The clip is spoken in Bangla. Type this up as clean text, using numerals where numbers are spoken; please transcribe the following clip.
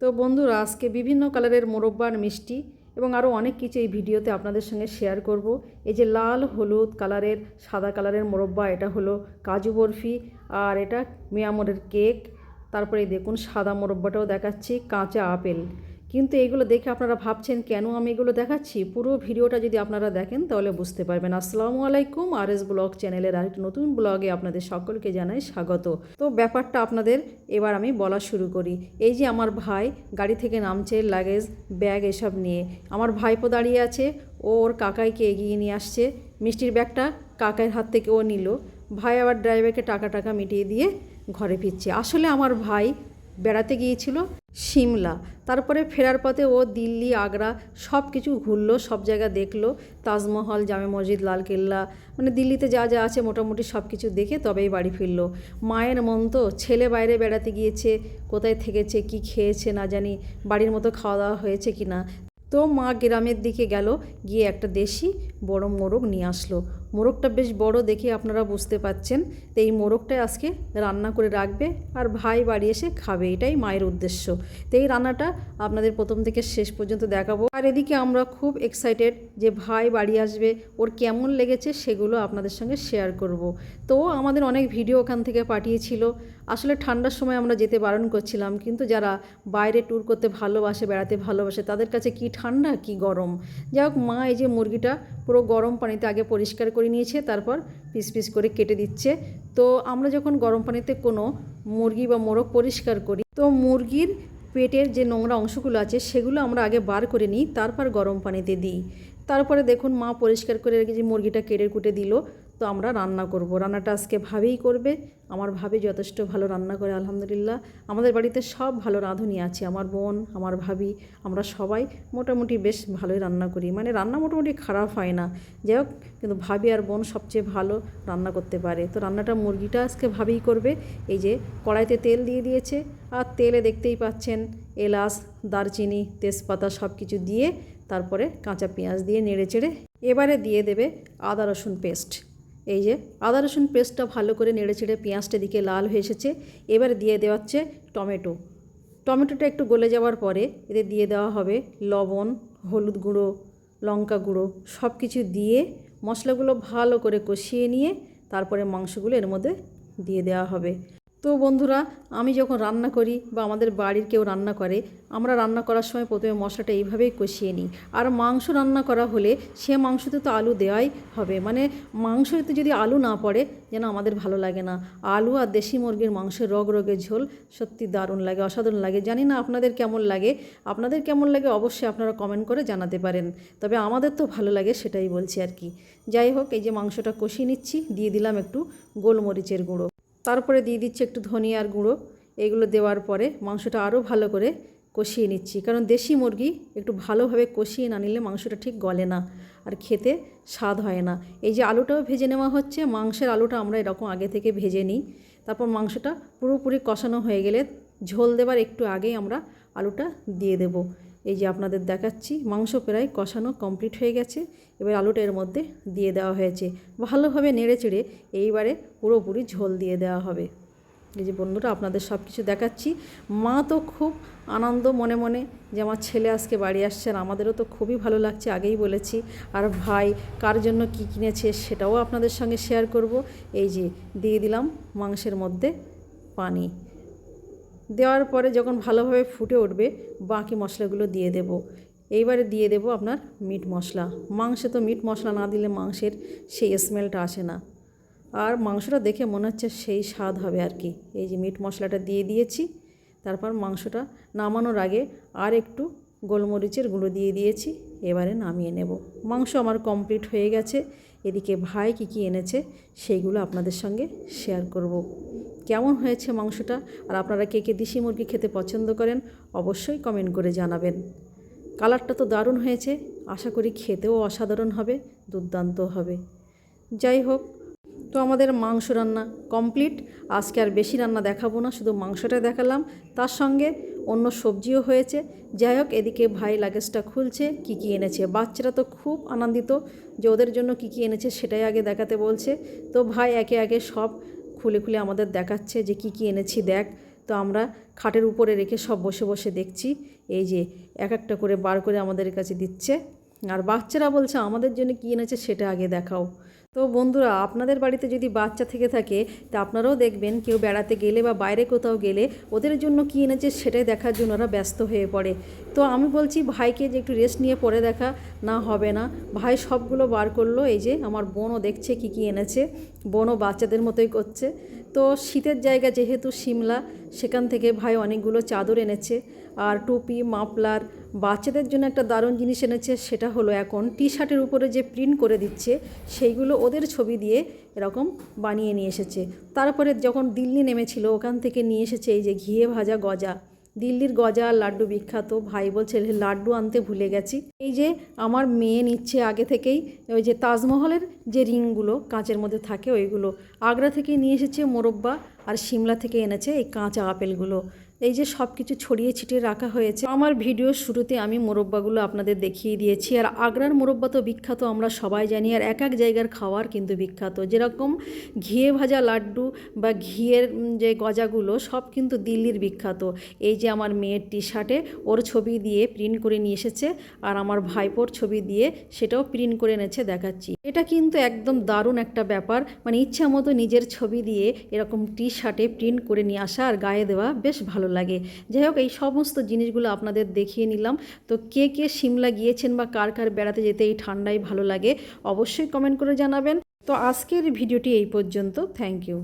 তো বন্ধুরা, আজকে বিভিন্ন কালারের মোরব্বার মিষ্টি এবং আরও অনেক কিছু এই ভিডিওতে আপনাদের সঙ্গে শেয়ার করব। এই যে লাল, হলুদ কালারের, সাদা কালারের মোরব্বা, এটা হলো কাজু বরফি, আর এটা মিয়ামরের কেক। তারপরে দেখুন সাদা মোরব্বাটাও দেখাচ্ছি, কাঁচা আপেল। কিন্তু এগুলো দেখে আপনারা ভাবছেন কেন আমি এগুলো দেখাচ্ছি। পুরো ভিডিওটা যদি আপনারা দেখেন তাহলে বুঝতে পারবেন। আসসালামু আলাইকুম, RS ব্লগ চ্যানেলের আরেকটি নতুন ব্লগে আপনাদের সকলকে জানাই স্বাগত। তো ব্যাপারটা আপনাদের এবার আমি বলা শুরু করি। এই যে আমার ভাই গাড়ি থেকে নামছে, লাগেজ ব্যাগ এসব নিয়ে। আমার ভাইপো দাঁড়িয়ে আছে, ও ওর কাকাইকে এগিয়ে নিয়ে আসছে। মিষ্টির ব্যাগটা কাকাইয়ের হাত থেকে ও নিল। ভাই আবার ড্রাইভারকে টাকা মিটিয়ে দিয়ে ঘরে ফিরছে। আসলে আমার ভাই বেড়াতে গিয়েছিল সিমলা, তারপরে ফেরার পথে ও দিল্লি, আগ্রা সব কিছু ঘুরলো, সব জায়গা দেখলো, তাজমহল, জামে মসজিদ, লালকেল্লা, মানে দিল্লিতে যা যা আছে মোটামুটি সব কিছু দেখে তবেই বাড়ি ফিরলো। মায়ের মন তো, ছেলে বাইরে বেড়াতে গিয়েছে, কোথায় থেকেছে, কি খেয়েছে না জানি, বাড়ির মতো খাওয়া দাওয়া হয়েছে কি না। তো মা গ্রামের দিকে গেল, গিয়ে একটা দেশি বড় মোরগ নিয়ে আসলো। মোরগটা বেশ বড় দেখে আপনারা বুঝতে পাচ্ছেন। তো এই মোরগটাই আজকে রান্না করে রাখবে আর ভাই বাড়ি এসে খাবে, এটাই মায়ের উদ্দেশ্য। তো এই রান্নাটা আপনাদের প্রথম থেকে শেষ পর্যন্ত দেখাবো। আর এদিকে আমরা খুব এক্সাইটেড যে ভাই বাড়ি আসবে, ওর কেমন লেগেছে সেগুলো আপনাদের সঙ্গে শেয়ার করব। তো আমাদের অনেক ভিডিও ওখান থেকে পাঠিয়েছিল। আসলে ঠান্ডার সময় আমরা যেতে বারণ করছিলাম, কিন্তু যারা বাইরে ট্যুর করতে ভালোবাসে, বেড়াতে ভালোবাসে, তাদের কাছে কি ঠান্ডা কি গরম। যাই হোক, মা এই যে মুরগিটা পুরো গরম পানিতে আগে পরিষ্কার করে নিয়েছে, তারপর পিস পিস করে কেটে দিচ্ছে। তো আমরা যখন গরম পানিতে কোনো মুরগি বা মোরগ পরিষ্কার করি, তো মুরগির পেটের যে নোংরা অংশগুলো আছে সেগুলো আমরা আগে বার করে নিই, তারপর গরম পানিতে দিই। তারপরে দেখুন মা পরিষ্কার করে যে মুরগিটা কেটে কুটে দিল। তো আমরা রান্না করব। রান্নাটা আজকে ভাবেই করবে। আমার ভাবি যথেষ্ট ভালো রান্না করে আলহামদুলিল্লাহ। আমাদের বাড়িতে সব ভালো রাঁধুনি আছে, আমার বোন, আমার ভাবি, আমরা সবাই মোটামুটি বেশ ভালোই রান্না করি, মানে রান্না মোটামুটি খারাপ হয় না। যাই হোক, কিন্তু ভাবি আর বোন সবচেয়ে ভালো রান্না করতে পারে। তো রান্নাটা মুরগিটা আজকে ভাবিই করবে। এই যে কড়াইতে তেল দিয়ে দিয়েছে, আর তেলে দেখতেই পাচ্ছেন এলাচ, দারচিনি, তেজপাতা সব কিছু দিয়ে তারপরে কাঁচা পেঁয়াজ দিয়ে নেড়ে চেড়ে এবারে দিয়ে দেবে আদা রসুন পেস্ট। এই যে আদা রসুন পেস্টটা ভালো করে নেড়ে চেড়ে পেঁয়াজটা দিকে লাল হয়ে এসেছে। এবারে দিয়ে দেওয়া হচ্ছে টমেটো। টমেটোটা একটু গলে যাওয়ার পরে এতে দিয়ে দেওয়া হবে লবণ, হলুদ গুঁড়ো, লঙ্কা গুঁড়ো সব কিছু দিয়ে মশলাগুলো ভালো করে কষিয়ে নিয়ে তারপরে মাংসগুলো এর মধ্যে দিয়ে দেওয়া হবে। তো বন্ধুরা, আমি যখন রান্না করি বা আমাদের বাড়ির কেউ রান্না করে, আমরা রান্না করার সময় প্রথমে মশলাটা এইভাবেই কষিয়ে নিই। আর মাংস রান্না করা হলে সে মাংসতে তো আলু দেওয়াই হবে, মানে মাংসতে যদি আলু না পড়ে যেন আমাদের ভালো লাগে না। আলু আর দেশি মুরগির মাংসের রগের ঝোল সত্যি দারুণ লাগে, অসাধারণ লাগে। জানি না আপনাদের কেমন লাগে, অবশ্যই আপনারা কমেন্ট করে জানাতে পারেন। তবে আমাদের তো ভালো লাগে, সেটাই বলছি আর কি। যাই হোক, এই যে মাংসটা কষিয়ে নিচ্ছি, দিয়ে দিলাম একটু গোলমরিচের গুঁড়ো, তারপরে দিয়ে দিচ্ছি একটু ধনিয়ার গুঁড়ো। এগুলো দেওয়ার পরে মাংসটা আরও ভালো করে কষিয়ে নিচ্ছি, কারণ দেশি মুরগি একটু ভালোভাবে কষিয়ে না নিলে মাংসটা ঠিক গলে না আর খেতে স্বাদ হয় না। এই যে আলুটাও ভেজে নেওয়া হচ্ছে, মাংসের আলুটা আমরা এরকম আগে থেকে ভেজে নিই। তারপর মাংসটা পুরোপুরি কষানো হয়ে গেলে ঝোল দেবার একটু আগেই আমরা আলুটা দিয়ে দেব। এই যে আপনাদের দেখাচ্ছি, মাংস প্রায় কষানো কমপ্লিট হয়ে গেছে। এবার আলুটা এর মধ্যে দিয়ে দেওয়া হয়েছে, ভালোভাবে নেড়ে চেড়ে এইবারে পুরোপুরি ঝোল দিয়ে দেওয়া হবে। এই যে বন্ধুরা, আপনাদের সব কিছু দেখাচ্ছি। মা তো খুব আনন্দ মনে মনে যে আমার ছেলে আজকে বাড়ি আসছে, আর আমাদেরও তো খুবই ভালো লাগছে, আগেই বলেছি। আর ভাই কার জন্য কি কিনেছে সেটাও আপনাদের সঙ্গে শেয়ার করব। এই যে দিয়ে দিলাম মাংসের মধ্যে পানি। দেওয়ার পরে যখন ভালোভাবে ফুটে উঠবে বাকি মশলাগুলো দিয়ে দেব। এইবারে দিয়ে দেব আপনার মিট মশলা। মাংসে তো মিট মশলা না দিলে মাংসের সেই স্মেলটা আসে না, আর মাংসটা দেখে মনে হচ্ছে সেই স্বাদ হবে আর কি। এই যে মিট মশলাটা দিয়ে দিয়েছি, তারপর মাংসটা নামানোর আগে আর একটু গোলমরিচের গুঁড়ো দিয়ে দিয়েছি। এবারে নামিয়ে নেব। মাংস আমার কমপ্লিট হয়ে গেছে। এদিকে ভাই কী এনেছে সেইগুলো আপনাদের সঙ্গে শেয়ার করব। কেমন হয়েছে মাংসটা, আর আপনারা কে কে দেশি মুরগি খেতে পছন্দ করেন অবশ্যই কমেন্ট করে জানাবেন। কালারটা তো দারুণ হয়েছে, আশা করি খেতেও অসাধারণ হবে, দুর্দান্ত হবে। যাই হোক, তো আমাদের মাংস রান্না কমপ্লিট। আজকে আর বেশি রান্না দেখাবো না, শুধু মাংসটা দেখালাম, তার সঙ্গে অন্য সবজিও হয়েছে। যাই হোক, এদিকে ভাই লাগেজটা খুলছে, কী এনেছে। বাচ্চারা তো খুব আনন্দিত যে ওদের জন্য কী এনেছে সেটাই আগে দেখাতে বলছে। তো ভাই একে একে সব খুলে খুলে আমাদের দেখাচ্ছে যে কী এনেছি দেখ। তো আমরা খাটের উপরে রেখে সব বসে বসে দেখছি। এই যে এক একটা করে বার করে আমাদের কাছে দিচ্ছে, আর বাচ্চারা বলছে আমাদের জন্য কী এনেছে সেটা আগে দেখাও। তো বন্ধুরা, আপনাদের বাড়িতে যদি বাচ্চা থেকে থাকে তা আপনারাও দেখবেন কেউ বেড়াতে গেলে বা বাইরে কোথাও গেলে ওদের জন্য কী এনেছে সেটাই দেখার জন্য ওরা ব্যস্ত হয়ে পড়ে। তো আমি বলছি ভাইকে যে একটু রেস্ট নিয়ে পরে দেখা, না হবে না। ভাই সবগুলো বার করলো। এই যে আমার বোনও দেখছে কী কী এনেছে, বোনও বাচ্চাদের মতোই করছে। তো শীতের জায়গা যেহেতু সিমলা, সেখান থেকে ভাই অনেকগুলো চাদর এনেছে আর টুপি, মাফলার। বাচ্চাদের জন্য একটা দারুণ জিনিস এনেছে, সেটা হলো এখন টি শার্টের উপরে যে প্রিন্ট করে দিচ্ছে সেইগুলো ওদের ছবি দিয়ে এরকম বানিয়ে নিয়ে এসেছে। তারপরে যখন দিল্লি নেমেছিল ওখান থেকে নিয়ে এসেছে এই যে ঘিয়ে ভাজা গজা। দিল্লির গজা আর লাড্ডু বিখ্যাত। ভাই বলছে লাড্ডু আনতে ভুলে গেছি। এই যে আমার মেয়ে নিচ্ছে আগে থেকেই ওই যে তাজমহলের যে রিংগুলো কাঁচের মধ্যে থাকে ওইগুলো। আগ্রা থেকে নিয়ে এসেছে মোরব্বা, আর সিমলা থেকে এনেছে এই কাঁচা আপেলগুলো। এই যে সব কিছু ছড়িয়ে ছিটিয়ে রাখা হয়েছে। আমার ভিডিওর শুরুতে আমি মোরব্বাগুলো আপনাদের দেখিয়ে দিয়েছি। আর আগ্রার মোরব্বা তো বিখ্যাত, আমরা সবাই জানি। আর এক এক জায়গার খাওয়ার কিন্তু বিখ্যাত। যেরকম ঘিয়ে ভাজা লাড্ডু বা ঘিয়ের যে গজাগুলো সব কিন্তু দিল্লির বিখ্যাত। এই যে আমার মেয়ের টি শার্টে ওর ছবি দিয়ে প্রিন্ট করে নিয়ে এসেছে, আর আমার ভাইপোর ছবি দিয়ে সেটাও প্রিন্ট করে এনেছে, দেখাচ্ছি। এটা কিন্তু একদম দারুণ একটা ব্যাপার, মানে ইচ্ছা মতো নিজের ছবি দিয়ে এরকম টি শার্টে প্রিন্ট করে নিয়ে আসা আর গায়ে দেওয়া বেশ ভালো লাগে। যাই হোক, এই সমস্ত জিনিসগুলো আপনাদের দেখিয়ে নিলাম। তো কে কে সিমলা গিয়েছেন বা কার কার বেড়াতে যেতে এই ঠান্ডায় ভালো লাগে অবশ্যই কমেন্ট করে জানাবেন। তো আজকের ভিডিওটি এই পর্যন্ত। Thank you.